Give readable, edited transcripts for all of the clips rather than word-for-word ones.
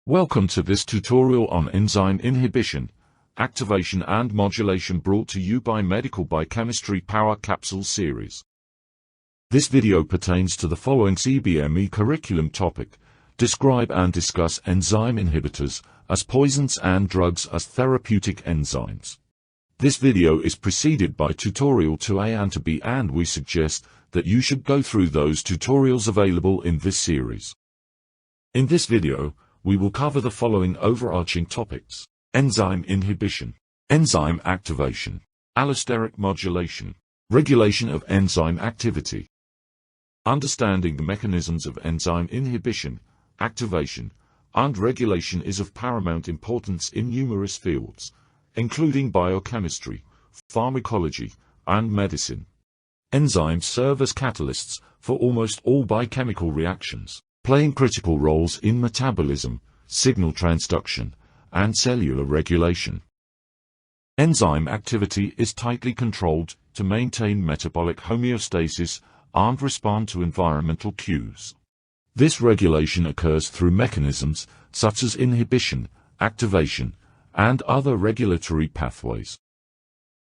Welcome to this tutorial on enzyme inhibition, activation and modulation brought to you by Medical Biochemistry Power Capsule series. This video pertains to the following CBME curriculum topic: describe and discuss enzyme inhibitors as poisons and drugs as therapeutic enzymes. This video is preceded by tutorial 2A and 2B, and we suggest that you should go through those tutorials available in this series. In this video, we will cover the following overarching topics: enzyme inhibition, enzyme activation, allosteric modulation, regulation of enzyme activity. Understanding the mechanisms of enzyme inhibition, activation, and regulation is of paramount importance in numerous fields, including biochemistry, pharmacology, and medicine. Enzymes serve as catalysts for almost all biochemical reactions, playing critical roles in metabolism, signal transduction, and cellular regulation. Enzyme activity is tightly controlled to maintain metabolic homeostasis and respond to environmental cues. This regulation occurs through mechanisms such as inhibition, activation, and other regulatory pathways.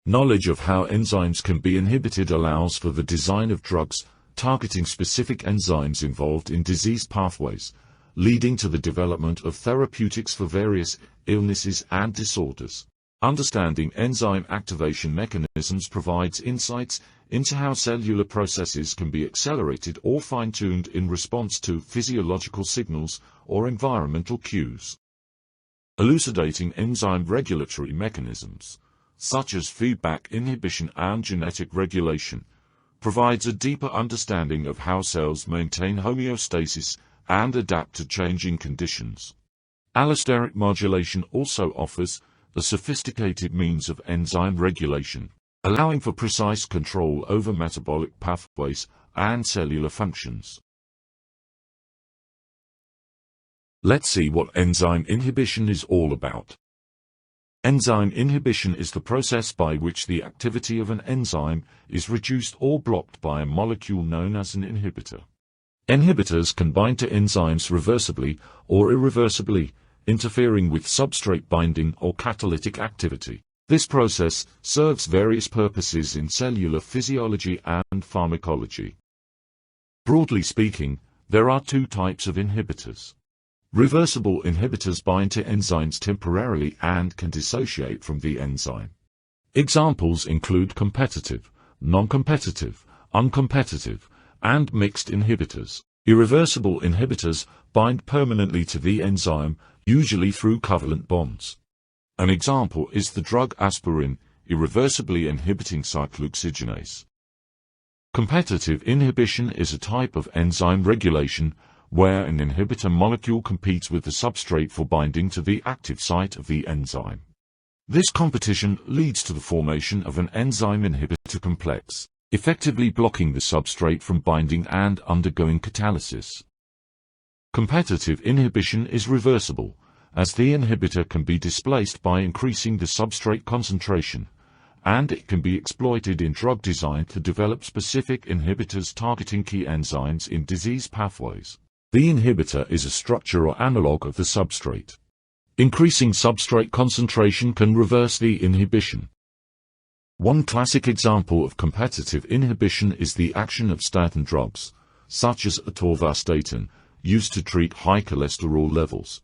Knowledge of how enzymes can be inhibited allows for the design of drugs targeting specific enzymes involved in disease pathways, leading to the development of therapeutics for various illnesses and disorders. Understanding enzyme activation mechanisms provides insights into how cellular processes can be accelerated or fine-tuned in response to physiological signals or environmental cues. Elucidating enzyme regulatory mechanisms, such as feedback inhibition and genetic regulation, provides a deeper understanding of how cells maintain homeostasis and adapt to changing conditions. Allosteric modulation also offers a sophisticated means of enzyme regulation, allowing for precise control over metabolic pathways and cellular functions. Let's see what enzyme inhibition is all about. Enzyme inhibition is the process by which the activity of an enzyme is reduced or blocked by a molecule known as an inhibitor. Inhibitors can bind to enzymes reversibly or irreversibly, interfering with substrate binding or catalytic activity. This process serves various purposes in cellular physiology and pharmacology. Broadly speaking, there are two types of inhibitors. Reversible inhibitors bind to enzymes temporarily and can dissociate from the enzyme. Examples include competitive, non-competitive, uncompetitive, and mixed inhibitors. Irreversible inhibitors bind permanently to the enzyme, usually through covalent bonds. An example is the drug aspirin, irreversibly inhibiting cyclooxygenase. Competitive inhibition is a type of enzyme regulation where an inhibitor molecule competes with the substrate for binding to the active site of the enzyme. This competition leads to the formation of an enzyme inhibitor complex, effectively blocking the substrate from binding and undergoing catalysis. Competitive inhibition is reversible, as the inhibitor can be displaced by increasing the substrate concentration, and it can be exploited in drug design to develop specific inhibitors targeting key enzymes in disease pathways. The inhibitor is a structure or analog of the substrate. Increasing substrate concentration can reverse the inhibition. One classic example of competitive inhibition is the action of statin drugs, such as atorvastatin, used to treat high cholesterol levels.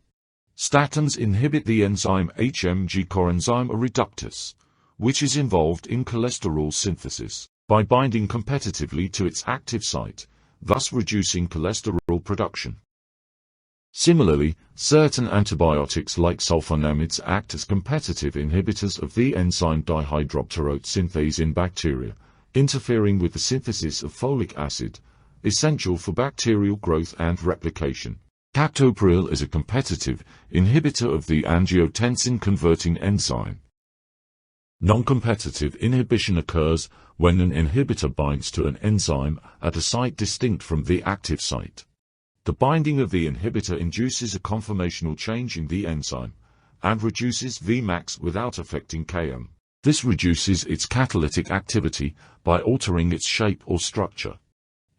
Statins inhibit the enzyme HMG coenzyme reductase, which is involved in cholesterol synthesis, by binding competitively to its active site, thus reducing cholesterol production. Similarly, certain antibiotics like sulfonamides act as competitive inhibitors of the enzyme dihydroxyapatite synthase in bacteria, interfering with the synthesis of folic acid, essential for bacterial growth and replication. Captopril is a competitive inhibitor of the angiotensin-converting enzyme. Non-competitive inhibition occurs when an inhibitor binds to an enzyme at a site distinct from the active site. The binding of the inhibitor induces a conformational change in the enzyme, and reduces Vmax without affecting Km. This reduces its catalytic activity by altering its shape or structure.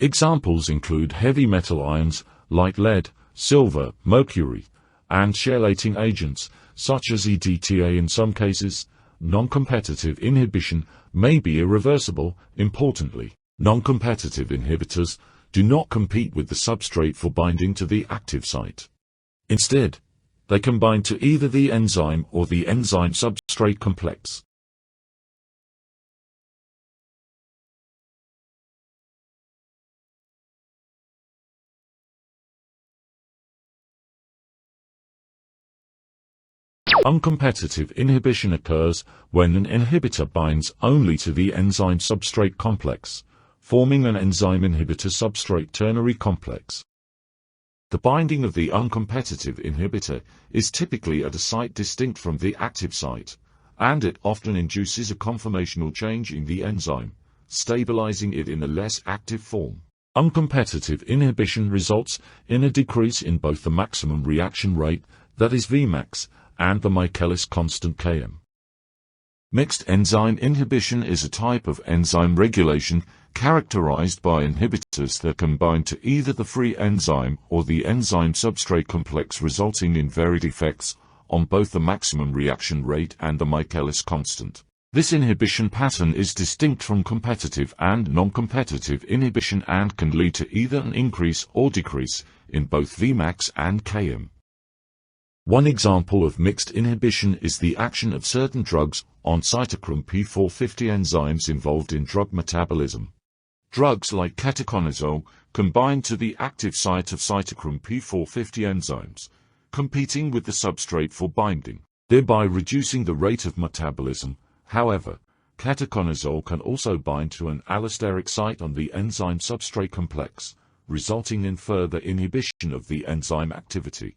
Examples include heavy metal ions like lead, silver, mercury, and chelating agents, such as EDTA in some cases. Non-competitive inhibition may be irreversible. Importantly, non-competitive inhibitors do not compete with the substrate for binding to the active site. Instead, they can bind to either the enzyme or the enzyme-substrate complex. Uncompetitive inhibition occurs when an inhibitor binds only to the enzyme-substrate complex, forming an enzyme inhibitor-substrate ternary complex. The binding of the uncompetitive inhibitor is typically at a site distinct from the active site, and it often induces a conformational change in the enzyme, stabilizing it in a less active form. Uncompetitive inhibition results in a decrease in both the maximum reaction rate, that is Vmax, and the Michaelis constant Km. Mixed enzyme inhibition is a type of enzyme regulation characterized by inhibitors that can bind to either the free enzyme or the enzyme-substrate complex, resulting in varied effects on both the maximum reaction rate and the Michaelis constant. This inhibition pattern is distinct from competitive and non-competitive inhibition and can lead to either an increase or decrease in both Vmax and Km. One example of mixed inhibition is the action of certain drugs on cytochrome P450 enzymes involved in drug metabolism. Drugs like ketoconazole can bind to the active site of cytochrome P450 enzymes, competing with the substrate for binding, thereby reducing the rate of metabolism. However, ketoconazole can also bind to an allosteric site on the enzyme-substrate complex, resulting in further inhibition of the enzyme activity.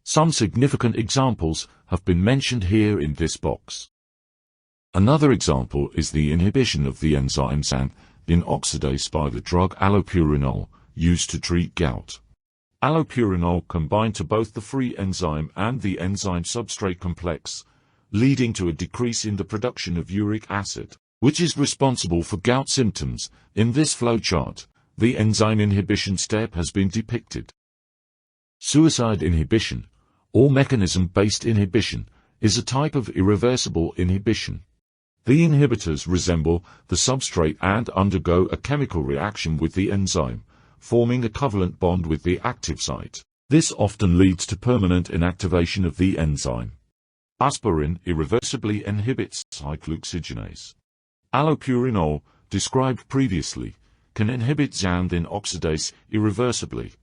Some significant examples have been mentioned here in this box. Another example is the inhibition of the enzyme xanthine oxidase by the drug allopurinol, used to treat gout. Allopurinol can bind to both the free enzyme and the enzyme-substrate complex, leading to a decrease in the production of uric acid, which is responsible for gout symptoms. In this flowchart, the enzyme inhibition step has been depicted. Suicide inhibition, or mechanism-based inhibition, is a type of irreversible inhibition. The inhibitors resemble the substrate and undergo a chemical reaction with the enzyme, forming a covalent bond with the active site. This often leads to permanent inactivation of the enzyme. Aspirin irreversibly inhibits cyclooxygenase. Allopurinol, described previously, can inhibit xanthine oxidase irreversibly.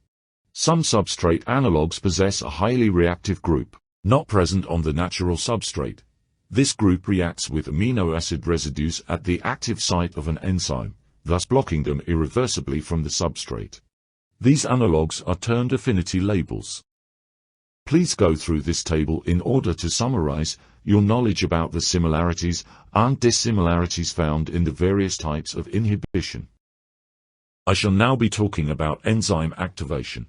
Some substrate analogues possess a highly reactive group, not present on the natural substrate. This group reacts with amino acid residues at the active site of an enzyme, thus blocking them irreversibly from the substrate. These analogues are termed affinity labels. Please go through this table in order to summarize your knowledge about the similarities and dissimilarities found in the various types of inhibition. I shall now be talking about enzyme activation.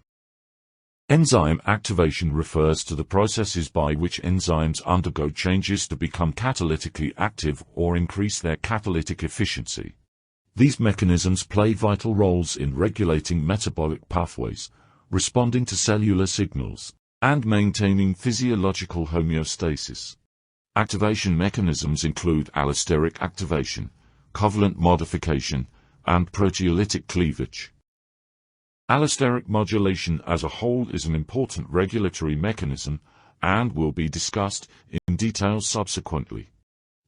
Enzyme activation refers to the processes by which enzymes undergo changes to become catalytically active or increase their catalytic efficiency. These mechanisms play vital roles in regulating metabolic pathways, responding to cellular signals, and maintaining physiological homeostasis. Activation mechanisms include allosteric activation, covalent modification, and proteolytic cleavage. Allosteric modulation as a whole is an important regulatory mechanism and will be discussed in detail subsequently.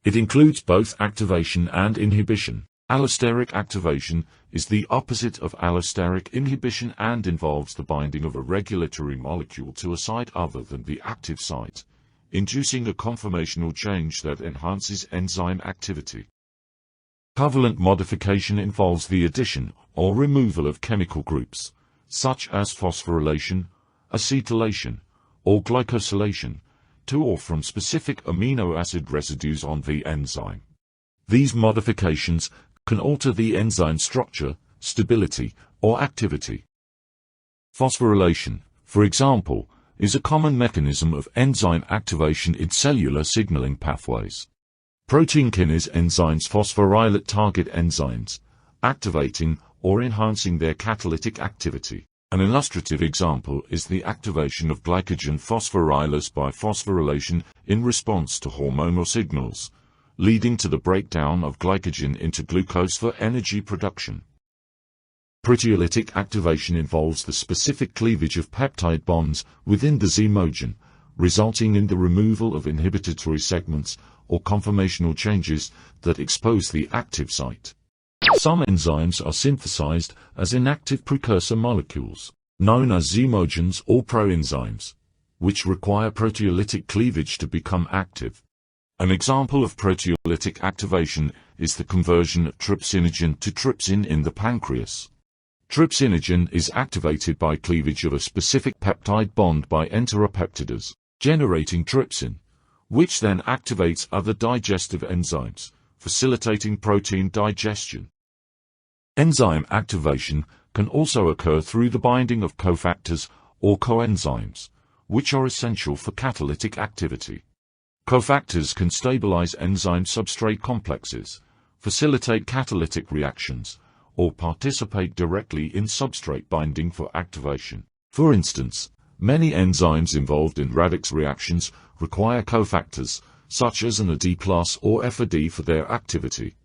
It includes both activation and inhibition. Allosteric activation is the opposite of allosteric inhibition and involves the binding of a regulatory molecule to a site other than the active site, inducing a conformational change that enhances enzyme activity. Covalent modification involves the addition or removal of chemical groups, such as phosphorylation, acetylation, or glycosylation, to or from specific amino acid residues on the enzyme. These modifications can alter the enzyme structure, stability, or activity. Phosphorylation, for example, is a common mechanism of enzyme activation in cellular signaling pathways. Protein kinase enzymes phosphorylate target enzymes, activating or enhancing their catalytic activity. An illustrative example is the activation of glycogen phosphorylase by phosphorylation in response to hormonal signals, leading to the breakdown of glycogen into glucose for energy production. Proteolytic activation involves the specific cleavage of peptide bonds within the Z-mogen, resulting in the removal of inhibitory segments or conformational changes that expose the active site. Some enzymes are synthesized as inactive precursor molecules, known as Z-mogens or proenzymes, which require proteolytic cleavage to become active. An example of proteolytic activation is the conversion of trypsinogen to trypsin in the pancreas. Trypsinogen is activated by cleavage of a specific peptide bond by enteropeptidase, generating trypsin, which then activates other digestive enzymes, facilitating protein digestion. Enzyme activation can also occur through the binding of cofactors or coenzymes, which are essential for catalytic activity. Cofactors can stabilize enzyme-substrate complexes, facilitate catalytic reactions, or participate directly in substrate binding for activation. For instance, many enzymes involved in radix reactions require cofactors, such as an AD+ or FAD for their activity.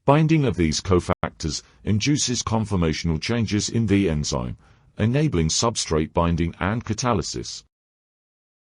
Binding of these cofactors induces conformational changes in the enzyme, enabling substrate binding and catalysis.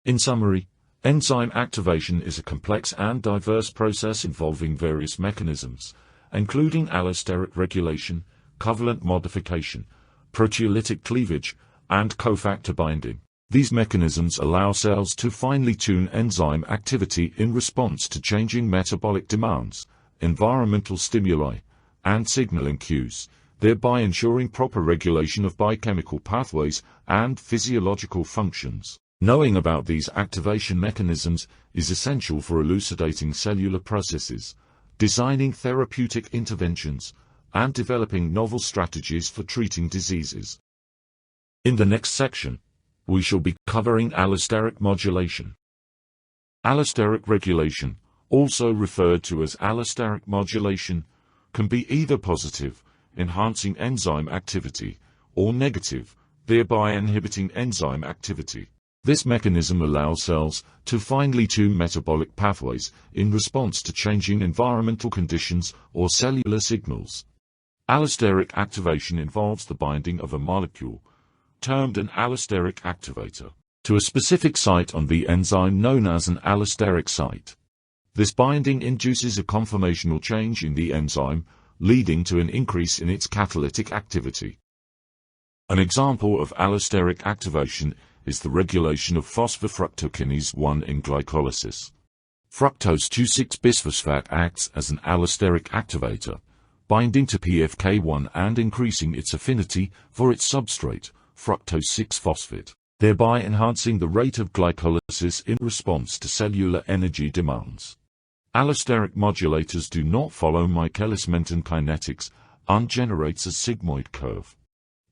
In summary, enzyme activation is a complex and diverse process involving various mechanisms, including allosteric regulation, covalent modification, proteolytic cleavage, and cofactor binding. These mechanisms allow cells to finely tune enzyme activity in response to changing metabolic demands, environmental stimuli, and signaling cues, thereby ensuring proper regulation of biochemical pathways and physiological functions. Knowing about these activation mechanisms is essential for elucidating cellular processes, designing therapeutic interventions, and developing novel strategies for treating diseases. In the next section, we shall be covering allosteric modulation. Allosteric regulation, also referred to as allosteric modulation, can be either positive, enhancing enzyme activity, or negative, thereby inhibiting enzyme activity. This mechanism allows cells to finely tune metabolic pathways in response to changing environmental conditions or cellular signals. Allosteric activation involves the binding of a molecule, termed an allosteric activator, to a specific site on the enzyme known as an allosteric site. This binding induces a conformational change in the enzyme, leading to an increase in its catalytic activity. An example of allosteric activation is the regulation of phosphofructokinase 1 in glycolysis. Fructose 2,6-bisphosphate acts as an allosteric activator, binding to PFK1 and increasing its affinity for its substrate, fructose 6-phosphate, thereby enhancing the rate of glycolysis in response to cellular energy demands. Allosteric modulators do not follow Michaelis-Menten kinetics and generates a sigmoid curve.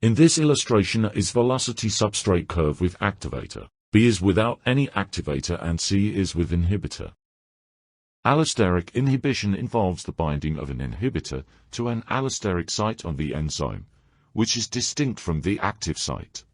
In this illustration is velocity substrate curve with activator. B is without any activator and C is with inhibitor. Allosteric inhibition involves the binding of an inhibitor to an allosteric site on the enzyme, which is distinct from the active site.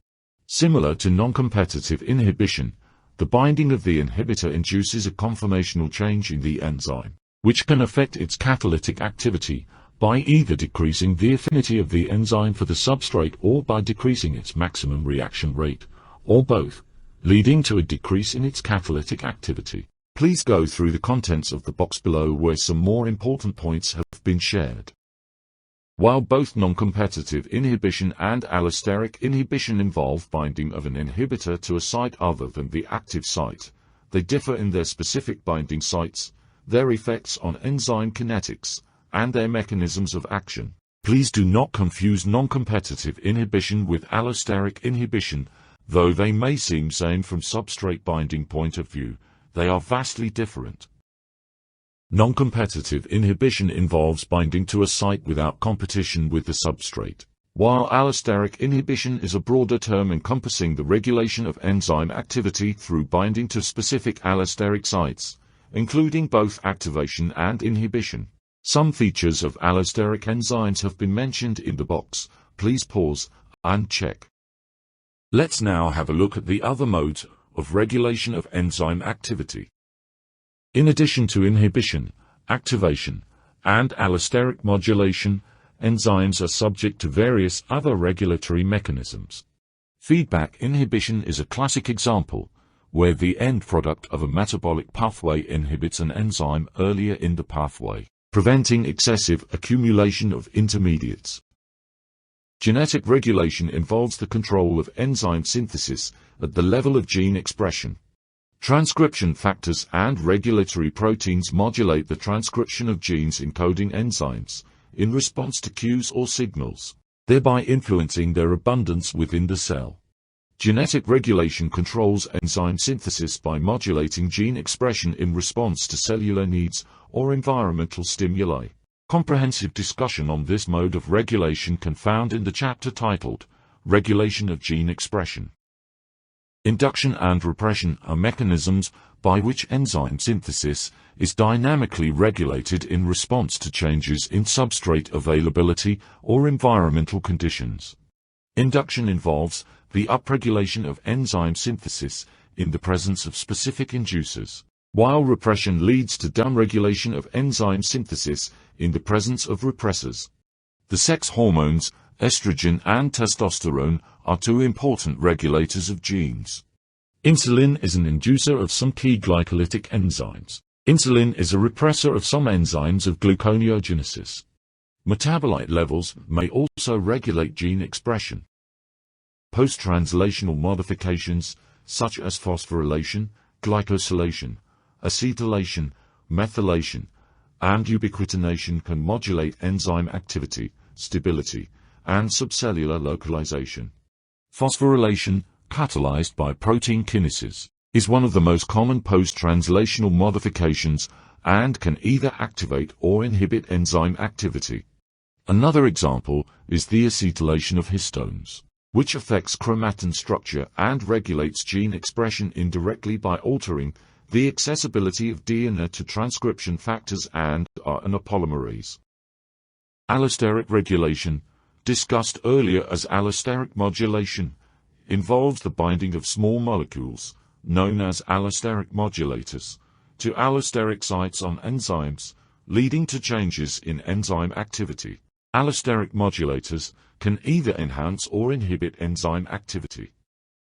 Similar to non-competitive inhibition, the binding of the inhibitor induces a conformational change in the enzyme, which can affect its catalytic activity by either decreasing the affinity of the enzyme for the substrate or by decreasing its maximum reaction rate, or both, leading to a decrease in its catalytic activity. Please go through the contents of the box below where some more important points have been shared. While both non-competitive inhibition and allosteric inhibition involve binding of an inhibitor to a site other than the active site, they differ in their specific binding sites, their effects on enzyme kinetics, and their mechanisms of action. Please do not confuse non-competitive inhibition with allosteric inhibition, though they may seem same from substrate binding point of view, they are vastly different. Non-competitive inhibition involves binding to a site without competition with the substrate, while allosteric inhibition is a broader term encompassing the regulation of enzyme activity through binding to specific allosteric sites, including both activation and inhibition. Some features of allosteric enzymes have been mentioned in the box. Please pause and check. Let's now have a look at the other modes of regulation of enzyme activity. In addition to inhibition, activation, and allosteric modulation, enzymes are subject to various other regulatory mechanisms. Feedback inhibition is a classic example, where the end product of a metabolic pathway inhibits an enzyme earlier in the pathway, preventing excessive accumulation of intermediates. Genetic regulation involves the control of enzyme synthesis at the level of gene expression. Transcription factors and regulatory proteins modulate the transcription of genes encoding enzymes in response to cues or signals, thereby influencing their abundance within the cell. Genetic regulation controls enzyme synthesis by modulating gene expression in response to cellular needs or environmental stimuli. Comprehensive discussion on this mode of regulation can be found in the chapter titled Regulation of Gene Expression. Induction and repression are mechanisms by which enzyme synthesis is dynamically regulated in response to changes in substrate availability or environmental conditions. Induction involves the upregulation of enzyme synthesis in the presence of specific inducers, while repression leads to downregulation of enzyme synthesis in the presence of repressors. The sex hormones, estrogen and testosterone, are two important regulators of genes. Insulin is an inducer of some key glycolytic enzymes. Insulin is a repressor of some enzymes of gluconeogenesis. Metabolite levels may also regulate gene expression. Post-translational modifications, such as phosphorylation, glycosylation, acetylation, methylation, and ubiquitination can modulate enzyme activity, stability, and subcellular localization. Phosphorylation, catalyzed by protein kinases, is one of the most common post-translational modifications and can either activate or inhibit enzyme activity. Another example is the acetylation of histones, which affects chromatin structure and regulates gene expression indirectly by altering the accessibility of DNA to transcription factors and RNA polymerase. Allosteric regulation, discussed earlier as allosteric modulation, involves the binding of small molecules, known as allosteric modulators, to allosteric sites on enzymes, leading to changes in enzyme activity. Allosteric modulators can either enhance or inhibit enzyme activity.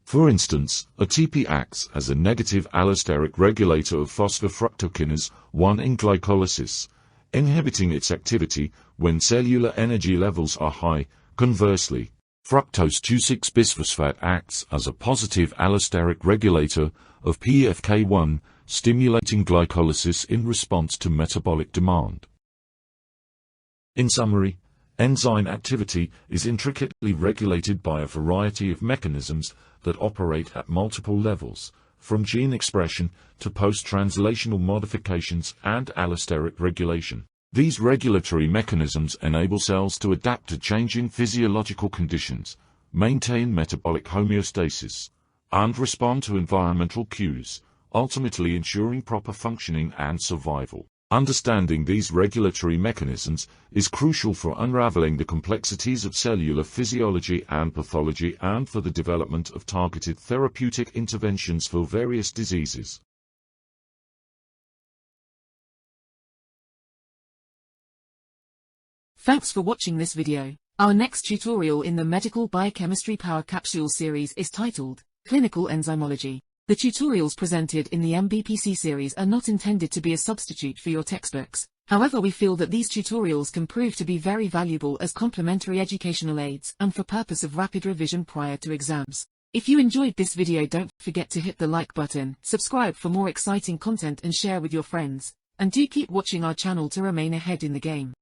For instance, ATP acts as a negative allosteric regulator of phosphofructokinase 1 in glycolysis, inhibiting its activity when cellular energy levels are high. Conversely, fructose 2,6-bisphosphate acts as a positive allosteric regulator of PFK1, stimulating glycolysis in response to metabolic demand. In summary, enzyme activity is intricately regulated by a variety of mechanisms that operate at multiple levels, from gene expression to post-translational modifications and allosteric regulation. These regulatory mechanisms enable cells to adapt to changing physiological conditions, maintain metabolic homeostasis, and respond to environmental cues, ultimately ensuring proper functioning and survival. Understanding these regulatory mechanisms is crucial for unraveling the complexities of cellular physiology and pathology and for the development of targeted therapeutic interventions for various diseases. Thanks for watching this video. Our next tutorial in the Medical Biochemistry Power Capsule series is titled Clinical Enzymology. The tutorials presented in the MBPC series are not intended to be a substitute for your textbooks. However, we feel that these tutorials can prove to be very valuable as complementary educational aids and for purpose of rapid revision prior to exams. If you enjoyed this video, don't forget to hit the like button, subscribe for more exciting content and share with your friends. And do keep watching our channel to remain ahead in the game.